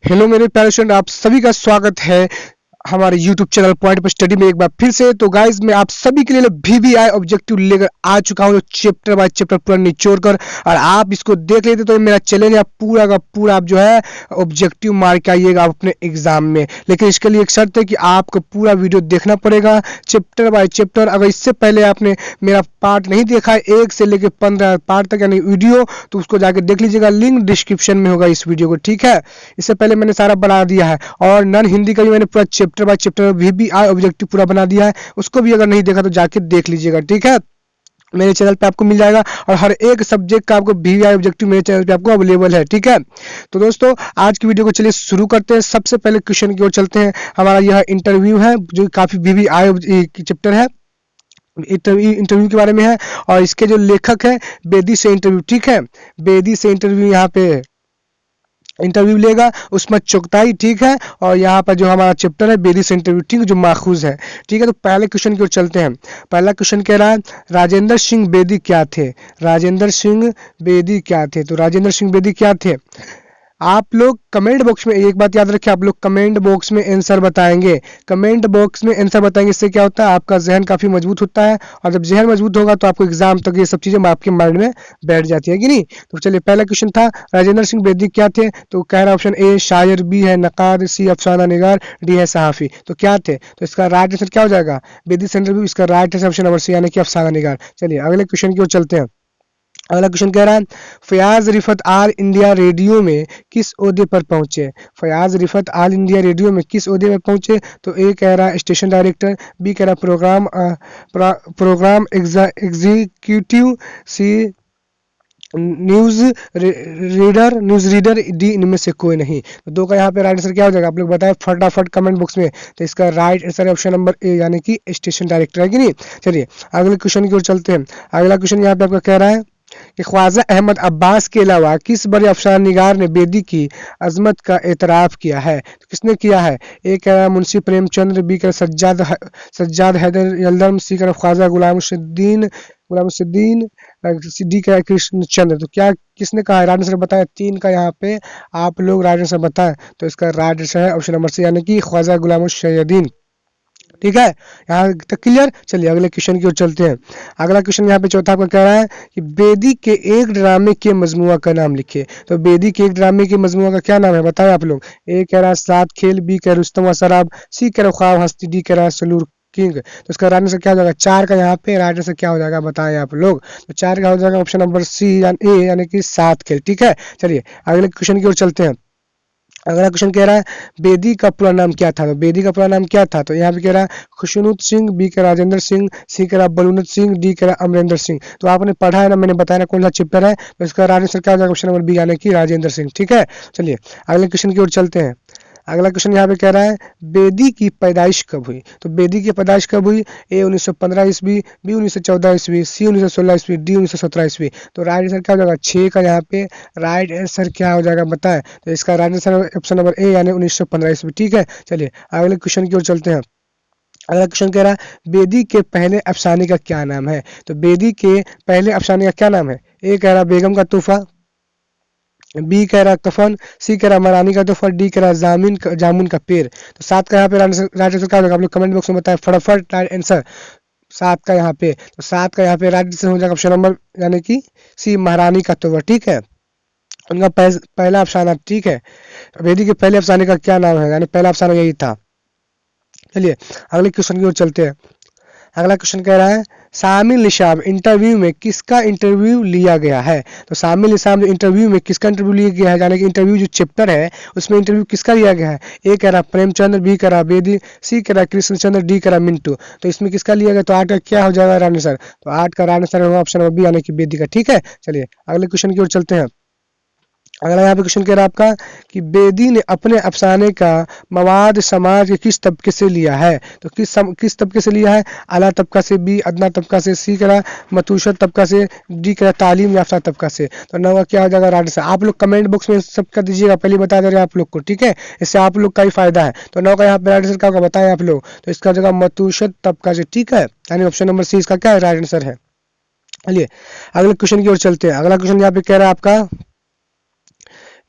Hello मेरे प्यारे student, आप सभी का स्वागत है हमारे YouTube चैनल पॉइंट पर स्टडी में एक बार फिर से। तो गाइज मैं आप सभी के लिए VBI ऑब्जेक्टिव लेकर आ चुका हूँ, चैप्टर बाय चैप्टर पूरा निचोड़ कर, और आप इसको देख लेते तो मेरा चैलेंज है पूरा का पूरा आप जो है ऑब्जेक्टिव मार के आइएगा आप अपने एग्जाम में। लेकिन इसके लिए एक शर्त है कि आपको पूरा वीडियो देखना पड़ेगा चैप्टर बाय चैप्टर। अगर इससे पहले आपने मेरा पार्ट नहीं देखा है 1 से लेकर 15 पार्ट तक यानी वीडियो, तो उसको जाकर देख लीजिएगा, लिंक डिस्क्रिप्शन में होगा इस वीडियो को, ठीक है। इससे पहले मैंने सारा बना दिया है, और नॉन हिंदी का भी मैंने पूरा chapter by chapter VBI objective पूरा बना दिया है, उसको भी अगर नहीं देखा तो जाके देख लीजिएगा, ठीक है। मेरे चैनल पे आपको मिल जाएगा, और हर एक सब्जेक्ट का आपको VBI ऑब्जेक्टिव मेरे चैनल पे आपको अवेलेबल है, ठीक है। तो दोस्तों आज की वीडियो को चलिए शुरू करते हैं। सबसे पहले क्वेश्चन की ओर चलते हैं। हमारा यह इंटरव्यू है जो काफी VBI चैप्टर है, इंटरव्यू के बारे में है, और इसके जो लेखक है बेदी से इंटरव्यू, ठीक है। बेदी से इंटरव्यू यहाँ पे इंटरव्यू लेगा उसमें चुगताई, ठीक है। और यहाँ पर जो हमारा चैप्टर है बेदी से इंटरव्यू, ठीक है, जो माखूज है, ठीक है। तो पहले क्वेश्चन की ओर चलते हैं। पहला क्वेश्चन कह रहा है राजेंद्र सिंह बेदी क्या थे। राजेंद्र सिंह बेदी क्या थे? तो राजेंद्र सिंह बेदी क्या थे? आप लोग कमेंट बॉक्स में एक बात याद रखें, आप लोग कमेंट बॉक्स में आंसर बताएंगे। कमेंट बॉक्स में आंसर बताएंगे, इससे क्या होता है आपका जहन काफी मजबूत होता है, और जब जहन मजबूत होगा तो आपको एग्जाम तक ये सब चीजें आपके माइंड में बैठ जाती है कि नहीं। तो चलिए पहला क्वेश्चन था राजेंद्र सिंह बेदी क्या थे। तो कह रहा ऑप्शन ए शायर, बी है नकार, सी अफसाना निगार, डी है सहाफी। तो क्या थे? तो इसका राइट आंसर क्या हो जाएगा? बेदी से इंटरव्यू, इसका right answer option number C यानी कि अफसाना निगार। चलिए अगले क्वेश्चन की ओर चलते हैं। अगला क्वेश्चन कह रहा है Fayaz Rifat All India Radio में किस ओहदे पर पहुंचे। Fayaz Rifat All India Radio में किस ओहदे पर पहुंचे? तो ए कह रहा है स्टेशन डायरेक्टर, बी कह रहा प्रोग्राम एग्जीक्यूटिव, सी न्यूज रीडर, डी इनमें से कोई नहीं। तो दो का यहाँ पे राइट आंसर क्या हो जाएगा आप लोग बताएं फटाफट कमेंट बॉक्स में। तो इसका राइट आंसर है ऑप्शन नंबर ए यानी कि स्टेशन डायरेक्टर, है कि नहीं। चलिए अगले क्वेश्चन की ओर चलते हैं। अगला क्वेश्चन यहाँ पे आपका कह रहा है कि ख्वाजा अहमद अब्बास के अलावा किस बड़े अफसाना निगार ने बेदी की अजमत का एतराफ़ किया है। तो किसने किया है? ए कह रहा है मुंशी प्रेमचंद्र, बी कह रहा सज्जाद हैदर यलदम, सी कह रहा ख्वाजा गुलामुद्दीन, डी का कृष्णचंद्र। तो क्या किसने कहा है? राइट आंसर बताया, 3 का यहाँ पे आप लोग राइट आंसर बताएं। तो इसका राइट आंसर है ऑप्शन नंबर सी यानी कि ख्वाजा गुलामुद्दीन, ठीक है। यहाँ तक क्लियर। चलिए अगले क्वेश्चन की ओर चलते हैं। अगला क्वेश्चन यहाँ पे चौथा आपका कह रहा है कि बेदी के एक ड्रामे के मजमुआ का नाम लिखिए। तो बेदी के एक ड्रामे के मजमुआ का क्या नाम है बताएं आप लोग। ए कह रहा है सात खेल, बी कह रहा है रुस्तम व सराब, सी कह रहा है ख्वाब हस्ती, डी कह रहा है सलूर किंग। तो इसका राइट आंसर क्या हो जाएगा? 4 का यहाँ पे राइट आंसर क्या हो जाएगा बताएं आप लोग। तो 4 का हो जाएगा ऑप्शन नंबर सी ए यानी कि 7 खेल, ठीक है। चलिए अगले क्वेश्चन की ओर चलते हैं। अगला क्वेश्चन कह रहा है बेदी का पूरा नाम क्या था। तो बेदी का पूरा नाम क्या था? तो यहाँ पे कह रहा है खुशनूत सिंह, बी कह रहा राजेंद्र सिंह, सी कह रहा बलूनत सिंह, डी कह रहा अमरिंदर सिंह। तो आपने पढ़ा है ना, मैंने बताया ना कौन सा चैप्टर है। तो इसका राइट आंसर क्या हो जाएगा? ऑप्शन नंबर बी यानी कि राजेंद्र सिंह, ठीक है। चलिए अगले क्वेश्चन की ओर चलते हैं। अगला क्वेश्चन यहाँ पे कह रहा है बेदी की पैदाइश कब हुई। तो बेदी की पैदाइश कब हुई? ए 1915 ईस्वी, बी 1914 ईस्वी, सी 1916 ईस्वी, डी 1917 ईस्वी। तो राइट आंसर क्या हो जाएगा? 6 का यहाँ पे राइट आंसर क्या हो जाएगा बताएं। तो इसका right answer option number A यानी 1915 ईस्वी, ठीक है। चलिए अगले क्वेश्चन की ओर चलते हैं। अगला क्वेश्चन कह रहा है बेदी के पहले अफसाने का क्या नाम है। तो बेदी के पहले अफसाने का क्या नाम है? ए कह रहा बेगम का तोहफा, बी कह रहा कफन, सी कह रहा मरानी का तोहफा, डी कह रहा जामुन का पेड़। तो 7 का यहाँ पे राइट आंसर क्या होगा आप लोग कमेंट बॉक्स में बताएं फटाफट राइट आंसर 7 का यहाँ पे। तो 7 का यहाँ पे राइट आंसर हो जाएगा ऑप्शन नंबर यानी कि सी महारानी का तोहफा, ठीक है। उनका पहला अफसाना, ठीक है। बेदी के पहले अफसाने का क्या नाम है, यानी पहला अफसाना यही था। चलिए अगले क्वेश्चन की ओर चलते हैं। अगला क्वेश्चन कह रहा है शामिल निशाम इंटरव्यू में किसका इंटरव्यू लिया गया है। तो शामिल निशाम इंटरव्यू में किसका इंटरव्यू लिया गया है, यानी कि इंटरव्यू जो चैप्टर है उसमें इंटरव्यू किसका लिया गया है। ए कह रहा प्रेमचंद्र, बी कह रहा बेदी, सी कह रहा कृष्णचंद्र, डी कह रहा मिंटू। तो इसमें किसका लिया गया? तो 8 का क्या हो जाएगा राइट आंसर? तो 8 का राइट आंसर होगा ऑप्शन नंबर बी यानी कि बेदी का, ठीक है। चलिए अगले क्वेश्चन की ओर चलते हैं। अगला यहाँ पे क्वेश्चन कह रहा है आपका कि बेदी ने अपने अफसाने का मवाद समाज के किस तबके से लिया है। तो किस तबके से लिया है? आला तबका से, बी अदना तबका से, सी करा मतूसत तबका से, डी करा तालीम याफ्ता तबका से। तो 9 क्या हो जाएगा राइट आंसर? आप लोग कमेंट बॉक्स में सब कर दीजिएगा, पहले बता दे रहे हैं आप लोग को, ठीक है। इससे आप लोग का ही फायदा है। तो 9 का यहाँ पे राइट आंसर क्या होगा बताएं आप लोग। तो इसका जगह मतूसत तबका से, ठीक है, यानी ऑप्शन नंबर सी इसका क्या है राइट आंसर है। चलिए अगले क्वेश्चन की ओर चलते हैं। अगला क्वेश्चन यहाँ पे कह रहा है आपका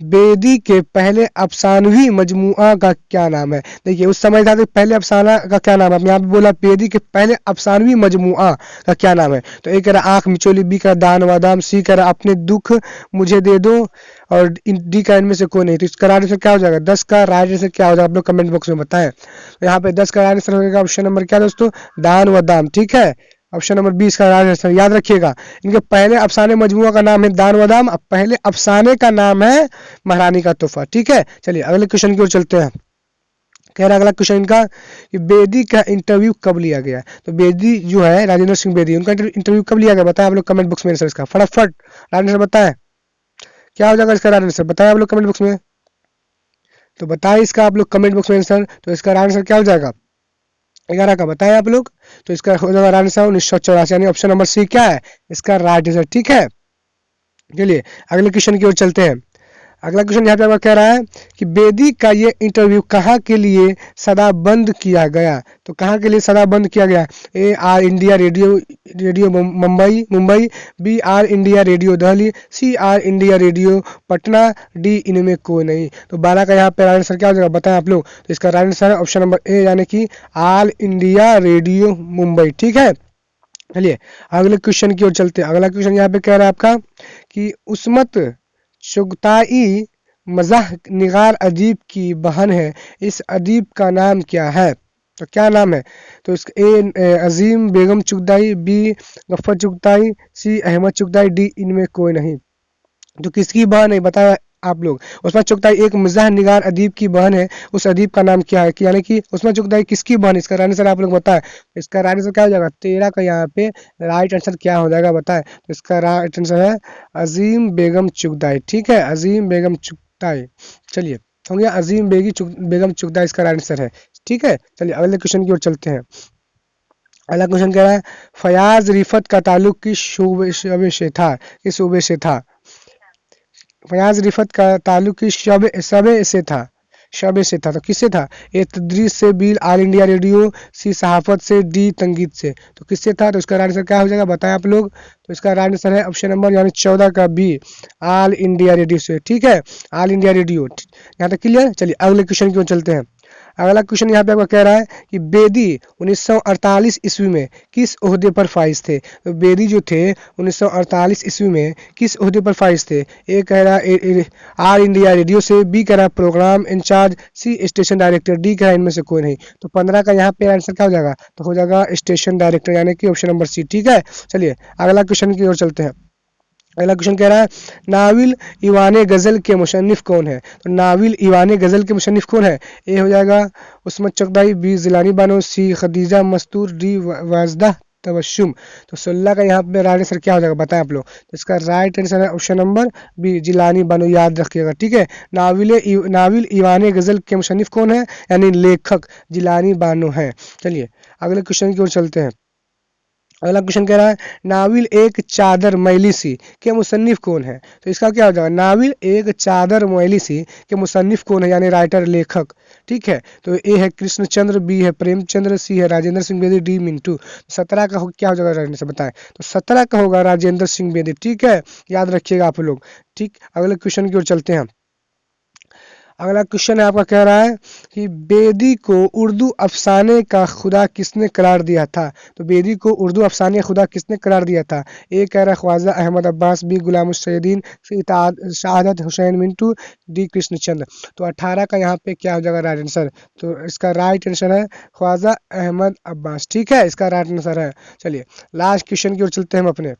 बेदी के पहले अफसानवी मजमुआ का क्या नाम है। देखिए उस समय था तो पहले अफसाना का क्या नाम है, यहाँ पे बोला बेदी के पहले अफसानवी मजमुआ का क्या नाम है। तो ए कह रहा आंख मिचोली, बी कह रहा दान वादाम, सी कह रहा अपने दुख मुझे दे दो, और डी का इनमें से कोई नहीं। तो इसका राइट आंसर क्या हो जाएगा, 10 का राइट आंसर क्या हो जाएगा आप लोग कमेंट बॉक्स में बताएं। तो यहाँ पे 10 का राइट आंसर होगा ऑप्शन नंबर क्या दोस्तों, दान व दाम। ठीक है, ऑप्शन नंबर 20 का राइट आंसर याद रखिएगा। इनके पहले अफसाने मजमुआ का नाम है दान व दाम, अब पहले अफसाने का नाम है महारानी का तोहफा। ठीक है, चलिए अगले क्वेश्चन की ओर चलते हैं। कह रहा अगला क्वेश्चन इनका कि बेदी का इंटरव्यू कब लिया गया। तो बेदी जो है राजेंद्र सिंह बेदी, उनका इंटरव्यू कब लिया गया बताएं आप लोग कमेंट बॉक्स में आंसर इसका फटाफट राइट आंसर बताएं, क्या हो जाएगा इसका राइट आंसर बताएं आप लोग कमेंट बॉक्स में। तो बताएं इसका आप लोग कमेंट बॉक्स में आंसर। तो इसका राइट आंसर क्या हो जाएगा, 11 का बताएं आप लोग। तो इसका हो जाएगा राइट आंसर 1984, यानी ऑप्शन नंबर सी क्या है इसका राइट आंसर। ठीक है, चलिए अगले क्वेश्चन की ओर चलते हैं। अगला क्वेश्चन यहाँ पे आपका कह रहा है कि बेदी का ये इंटरव्यू कहाँ के लिए सदा बंद किया गया। तो कहाँ के लिए सदा बंद किया गया, A All India Radio radio Mumbai, B All India Radio Delhi, C All India Radio Patna, D इनमें कोई नहीं। तो 12 का यहाँ पे राइट आंसर क्या हो जाएगा बताएं आप लोग। तो इसका राइट आंसर है ऑप्शन नंबर ए, यानी कि ऑल इंडिया रेडियो मुंबई। ठीक है, चलिए अगले क्वेश्चन की ओर चलते हैं। अगला क्वेश्चन यहाँ पे कह रहा है आपका कि उस्मत चुगताई मज़ाह निगार अदीब की बहन है, इस अदीब का नाम क्या है। तो क्या नाम है, तो इसका ए अजीम बेगम चुगताई, बी गफ्फर चुगताई, सी अहमद चुगताई, डी इनमें कोई नहीं। तो किसकी बहन है बताया आप लोग। उस्मा चुगताई एक मज़ाह निगार अदीब की बहन है, उस अदीब का नाम क्या है, कि यानी कि उस्मा चुगताई किसकी बहन है, इसका राइट आंसर आप लोग बताएं। इसका राइट आंसर क्या हो जाएगा, 13 का यहाँ पे राइट आंसर क्या हो जाएगा बताएं। तो इसका राइट आंसर है अजीम बेगम चुगताई। ठीक है, अजीम बेगम चुगताई। चलिए हो गया अजीम बेगम चुगताई इसका राइट आंसर है। ठीक है, चलिए अगले क्वेश्चन की ओर चलते हैं। अगला क्वेश्चन कह रहा है फयाज रिफत का ताल्लुक किस शोबे से था, किस शोबे से था। फयाज रिफत का ताल्लुक किस शबे से था, शबे से था। तो किससे था, ए तदरीस से, बी ऑल इंडिया रेडियो, सी सहाफत से, डी तंगीद से। तो किससे था, तो इसका राइट आंसर क्या हो जाएगा बताएं आप लोग। तो इसका राइट आंसर है ऑप्शन नंबर यानी 14 का बी, ऑल इंडिया रेडियो से। ठीक है, ऑल इंडिया रेडियो। यहाँ तक क्लियर। चलिए अगले क्वेश्चन की ओर चलते हैं। अगला क्वेश्चन यहाँ पे आपका कह रहा है कि बेदी 1948 ईस्वी में किस ओहदे पर फाइज थे। तो बेदी जो थे 1948 ईस्वी में किस ओहदे पर फाइज थे। ए कह रहा है आर इंडिया रेडियो से, बी कह रहा है programme incharge, C station director, D कह रहा है इनमें से कोई नहीं। तो 15 का यहाँ पे आंसर क्या हो जाएगा, तो हो जाएगा स्टेशन डायरेक्टर, यानी कि ऑप्शन नंबर सी। ठीक है, चलिए अगला क्वेश्चन की ओर चलते हैं। अगला क्वेश्चन कह रहा है नाविल ईवान गज़ल के मुसन्निफ कौन है। तो नाविल ईवान गज़ल के मुसन्निफ कौन है। ए हो जाएगा उस्मत चगताई, बी जिलानी बानो, सी खदीजा मस्तूर, डी वाजदा तबस्सुम। तो 16 का यहाँ पे राइट आंसर क्या हो जाएगा बताएं आप लोग। तो इसका राइट आंसर है option number B, Jilani Bano, याद रखिएगा। ठीक है, नाविल ईवान गज़ल के मुसन्निफ कौन है, यानी लेखक जिलानी बानो है। चलिए अगले क्वेश्चन की ओर चलते हैं। अगला क्वेश्चन कह रहा है नाविल एक चादर मैली सी के मुसन्निफ कौन है। तो इसका क्या हो जाएगा, नाविल एक चादर मैली सी के मुसन्निफ कौन है, यानी राइटर लेखक। ठीक है, तो ए है कृष्णचंद्र, बी है प्रेमचंद्र, सी है राजेंद्र सिंह बेदी, डी मिंटू। 17 का क्या हो जाएगा राइट आंसर बताएं। तो 17 का होगा राजेंद्र सिंह बेदी। ठीक है, याद रखिएगा आप लोग। ठीक, अगले क्वेश्चन की ओर चलते हैं। अगला क्वेश्चन है आपका कह रहा है कि बेदी को उर्दू अफसाने का खुदा किसने करार दिया था। तो बेदी को उर्दू अफसाने खुदा किसने करार दिया था। ए कह रहा है ख्वाजा अहमद अब्बास, बी गुलाम सैदीन, सी शहादत हुसैन मिंटू, डी कृष्णचंद्र। तो 18 का यहाँ पे क्या हो जाएगा राइट आंसर। तो इसका राइट आंसर है ख्वाजा अहमद अब्बास। ठीक है, इसका राइट आंसर है। चलिए लास्ट क्वेश्चन की ओर चलते हैं हम अपने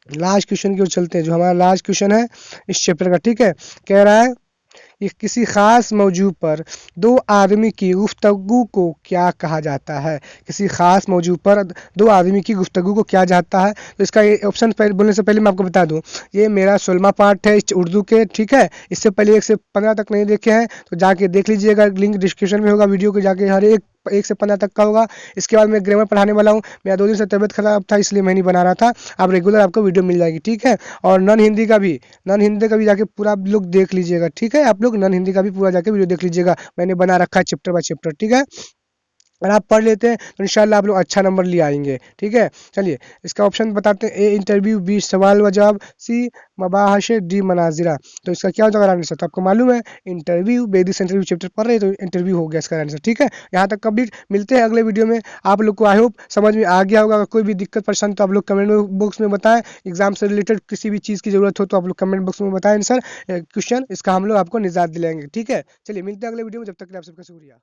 लास्ट क्वेश्चन की ओर चलते हैं, जो हमारा लास्ट क्वेश्चन है इस चैप्टर का। ठीक है, कह रहा है कि किसी खास मौजू पर दो आदमी की गुफ्तगू को क्या कहा जाता है। किसी खास मौजू पर दो आदमी की गुफ्तगू को क्या जाता है। तो इसका ये ऑप्शन बोलने से पहले मैं आपको बता दूं, ये मेरा 16वां पार्ट है इस उर्दू के। ठीक है, इससे पहले 1 से 15 तक नहीं देखे हैं तो जाके देख लीजिएगा, लिंक डिस्क्रिप्शन में होगा वीडियो के, जाके हर एक 1 से 15 तक का होगा। इसके बाद मैं ग्रामर पढ़ाने वाला हूँ। मेरा 2 दिन से तबीयत खराब था इसलिए मैं नहीं बना रहा था। अब रेगुलर आपको वीडियो मिल जाएगी। ठीक है, और नॉन हिंदी का भी जाके पूरा लोग देख लीजिएगा। ठीक है, आप लोग नॉन हिंदी का भी पूरा जाके वीडियो देख लीजिएगा, मैंने बना रखा है चैप्टर बाय चैप्टर। ठीक है, अगर आप पढ़ लेते हैं तो इंशाल्लाह आप लोग अच्छा नंबर ले आएंगे। ठीक है, चलिए इसका ऑप्शन बताते हैं। ए इंटरव्यू, बी सवाल व जवाब, सी मबाहशे, डी मनाजिरा। तो इसका क्या होगा आंसर? तो आपको मालूम है इंटरव्यू, बेसिस इंटरव्यू चैप्टर पढ़ रहे हैं तो इंटरव्यू हो गया इसका आंसर। ठीक है, यहाँ तक कंप्लीट। मिलते हैं अगले वीडियो में। आप लोग को आई होप समझ में आ गया होगा। अगर कोई भी दिक्कत परेशानी तो आप लोग कमेंट बॉक्स में बताएं। एग्जाम से रिलेटेड किसी भी चीज़ की जरूरत हो तो आप लोग कमेंट बॉक्स में बताएं आंसर क्वेश्चन, इसका हम लोग आपको निजात दिलाएंगे। ठीक है, चलिए मिलते हैं अगले वीडियो में। जब तक के लिए आप सबका शुक्रिया।